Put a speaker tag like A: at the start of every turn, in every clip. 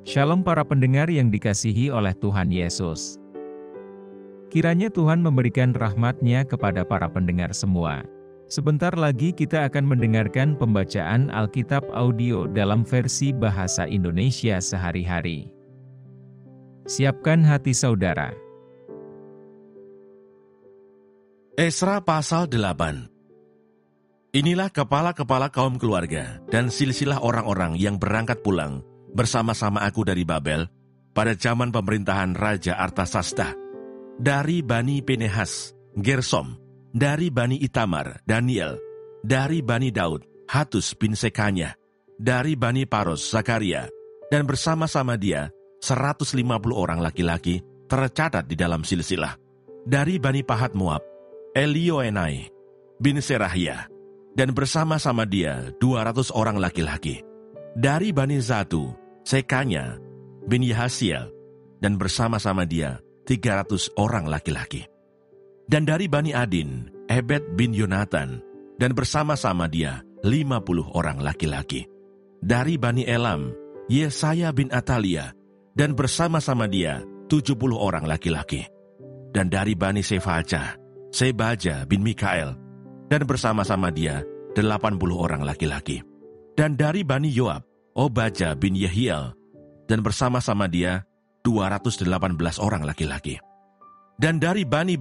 A: Shalom para pendengar yang dikasihi oleh Tuhan Yesus. Kiranya Tuhan memberikan rahmat-Nya kepada para pendengar semua. Sebentar lagi kita akan mendengarkan pembacaan Alkitab audio dalam versi bahasa Indonesia sehari-hari. Siapkan hati saudara.
B: Esra pasal 8. Inilah kepala-kepala kaum keluarga dan silsilah orang-orang yang berangkat pulang bersama-sama aku dari Babel pada zaman pemerintahan Raja Artasasta. Dari Bani Pinehas, Gersom, dari Bani Itamar, Daniel, dari Bani Daud, Hatus bin Sekanya, dari Bani Paros, Zakaria, dan bersama-sama dia 150 orang laki-laki tercatat di dalam silsilah. Dari Bani Pahat Moab, Elioenai bin Serahia, dan bersama-sama dia 200 orang laki-laki. Dari Bani Zatu, Sekanya bin Yahasiel, dan bersama-sama dia 300 orang laki-laki. Dan dari Bani Adin, Ebed bin Yonatan, dan bersama-sama dia 50 orang laki-laki. Dari Bani Elam, Yesaya bin Atalia, dan bersama-sama dia 70 orang laki-laki. Dan dari Bani Sefaja, Sebaja bin Mikael, dan bersama-sama dia 80 orang laki-laki. Dan dari Bani Yoab, Obaja bin Yehiel, dan bersama-sama dia 218 orang laki-laki. Dan dari Bani,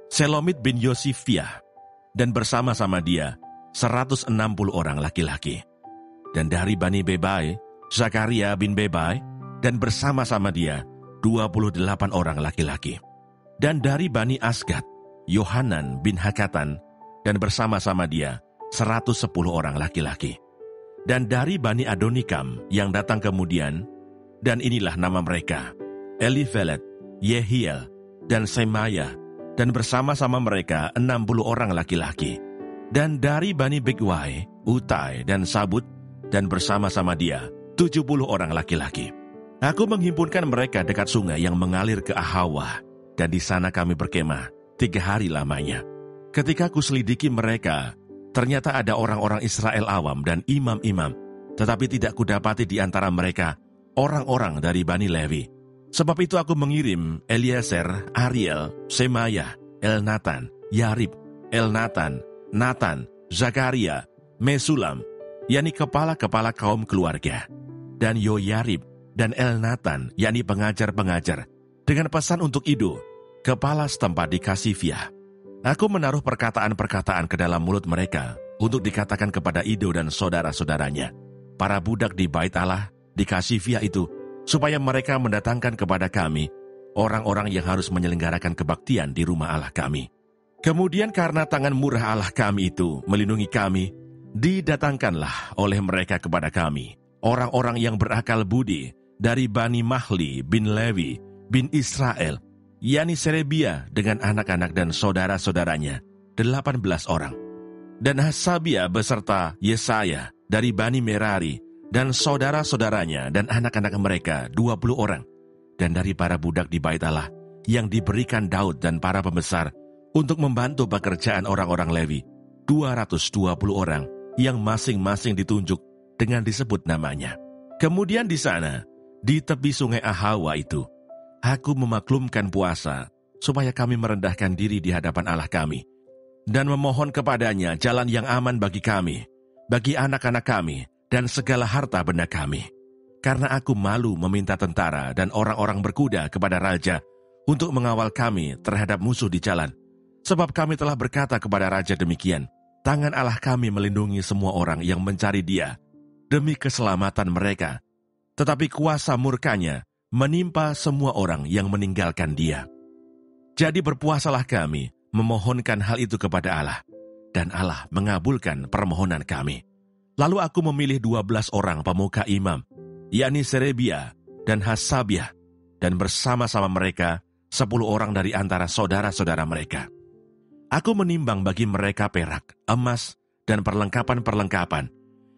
B: Selomit bin Yosifia, dan bersama-sama dia 160 orang laki-laki. Dan dari Bani Bebai, Zakaria bin Bebai, dan bersama-sama dia 28 orang laki-laki. Dan dari Bani Asgad, Yohanan bin Hakatan, dan bersama-sama dia 110 orang laki-laki. Dan dari Bani Adonikam yang datang kemudian, dan inilah nama mereka, Elifelet, Yehiel, dan Semaya, dan bersama-sama mereka 60 orang laki-laki. Dan dari Bani Bigwai, Utai, dan Sabut, dan bersama-sama dia 70 orang laki-laki. Aku menghimpunkan mereka dekat sungai yang mengalir ke Ahawa, dan di sana kami berkemah 3 hari lamanya. Ketika kuselidiki mereka, ternyata ada orang-orang Israel awam dan imam-imam, tetapi tidak kudapati di antara mereka orang-orang dari Bani Lewi. Sebab itu aku mengirim Eliezer, Ariel, Semaya, Elnatan, Yarib, Elnatan, Natan, Zakaria, Mesulam, yakni kepala-kepala kaum keluarga, dan Yoyarib dan Elnatan, yakni pengajar-pengajar, dengan pesan untuk Ido, kepala setempat di Kasifia. Aku menaruh perkataan-perkataan ke dalam mulut mereka untuk dikatakan kepada Ido dan saudara-saudaranya, para budak di Bait Allah di Kasifia itu, supaya mereka mendatangkan kepada kami orang-orang yang harus menyelenggarakan kebaktian di rumah Allah kami. Kemudian karena tangan murah Allah kami itu melindungi kami, didatangkanlah oleh mereka kepada kami orang-orang yang berakal budi dari Bani Mahli bin Lewi bin Israel, yakni Serebia dengan anak-anak dan saudara-saudaranya, 18 orang. Dan Hasabia beserta Yesaya dari Bani Merari dan saudara-saudaranya dan anak-anak mereka 20 orang. Dan dari para budak di Bait Allah yang diberikan Daud dan para pembesar untuk membantu pekerjaan orang-orang Lewi, 220 orang yang masing-masing ditunjuk dengan disebut namanya. Kemudian di sana, di tepi sungai Ahawa itu, aku memaklumkan puasa, supaya kami merendahkan diri di hadapan Allah kami, dan memohon kepadanya jalan yang aman bagi kami, bagi anak-anak kami, dan segala harta benda kami. Karena aku malu meminta tentara dan orang-orang berkuda kepada raja untuk mengawal kami terhadap musuh di jalan. Sebab kami telah berkata kepada raja demikian, tangan Allah kami melindungi semua orang yang mencari dia, demi keselamatan mereka. Tetapi kuasa murkanya menimpa semua orang yang meninggalkan dia. Jadi berpuasalah kami, memohonkan hal itu kepada Allah, dan Allah mengabulkan permohonan kami. Lalu aku memilih 12 orang pemuka imam, yakni Serebia dan Hasabiah, dan bersama-sama mereka 10 orang dari antara saudara-saudara mereka. Aku menimbang bagi mereka perak, emas, dan perlengkapan-perlengkapan,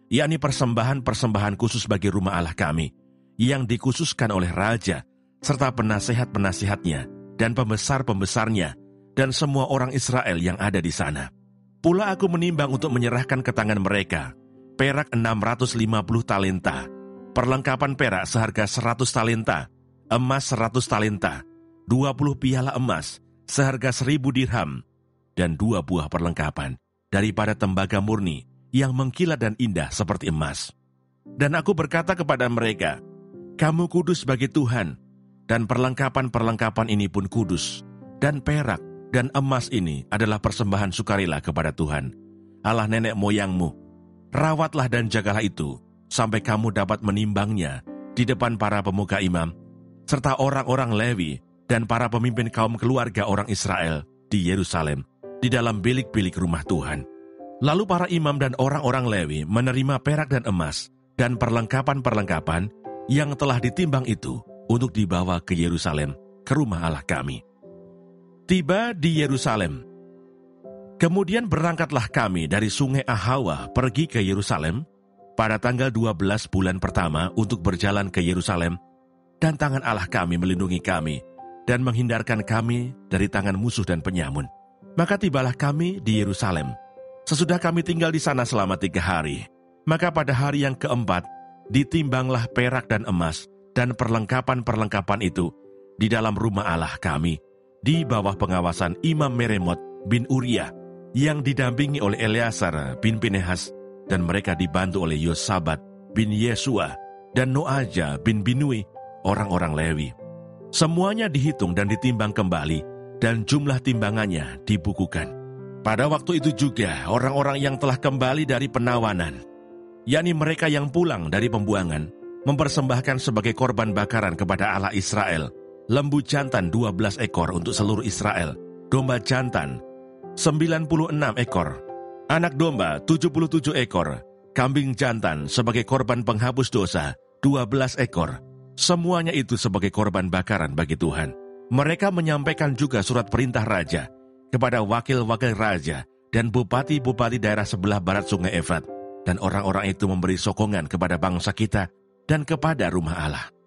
B: yakni persembahan-persembahan khusus bagi rumah Allah kami, yang dikhususkan oleh raja, serta penasehat-penasehatnya, dan pembesar-pembesarnya, dan semua orang Israel yang ada di sana. Pula aku menimbang untuk menyerahkan ke tangan mereka perak 650 talenta, perlengkapan perak seharga 100 talenta, emas 100 talenta, 20 piala emas seharga 1000 dirham, dan 2 buah perlengkapan daripada tembaga murni yang mengkilat dan indah seperti emas. Dan aku berkata kepada mereka, kamu kudus bagi Tuhan, dan perlengkapan-perlengkapan ini pun kudus, dan perak dan emas ini adalah persembahan sukarela kepada Tuhan, Allah nenek moyangmu. Rawatlah dan jagalah itu, sampai kamu dapat menimbangnya di depan para pemuka imam, serta orang-orang Lewi dan para pemimpin kaum keluarga orang Israel di Yerusalem, di dalam bilik-bilik rumah Tuhan. Lalu para imam dan orang-orang Lewi menerima perak dan emas dan perlengkapan-perlengkapan yang telah ditimbang itu untuk dibawa ke Yerusalem, ke rumah Allah kami. Tiba di Yerusalem. Kemudian berangkatlah kami dari sungai Ahawa pergi ke Yerusalem pada tanggal 12 bulan pertama untuk berjalan ke Yerusalem, dan tangan Allah kami melindungi kami dan menghindarkan kami dari tangan musuh dan penyamun. Maka tibalah kami di Yerusalem. Sesudah kami tinggal di sana selama 3 hari, maka pada hari yang keempat ditimbanglah perak dan emas dan perlengkapan-perlengkapan itu di dalam rumah Allah kami, di bawah pengawasan Imam Meremot bin Uriah, yang didampingi oleh Eleazar bin Pinehas, dan mereka dibantu oleh Yosabat bin Yesua dan Noaja bin Binui, orang-orang Lewi. Semuanya dihitung dan ditimbang kembali, dan jumlah timbangannya dibukukan. Pada waktu itu juga orang-orang yang telah kembali dari penawanan, yakni mereka yang pulang dari pembuangan, mempersembahkan sebagai korban bakaran kepada Allah Israel lembu jantan 12 ekor untuk seluruh Israel, domba jantan 96 ekor, anak domba 77 ekor, kambing jantan sebagai korban penghapus dosa 12 ekor. Semuanya itu sebagai korban bakaran bagi Tuhan. Mereka menyampaikan juga surat perintah raja kepada wakil-wakil raja dan bupati-bupati daerah sebelah barat sungai Efrat, dan orang-orang itu memberi sokongan kepada bangsa kita dan kepada rumah Allah.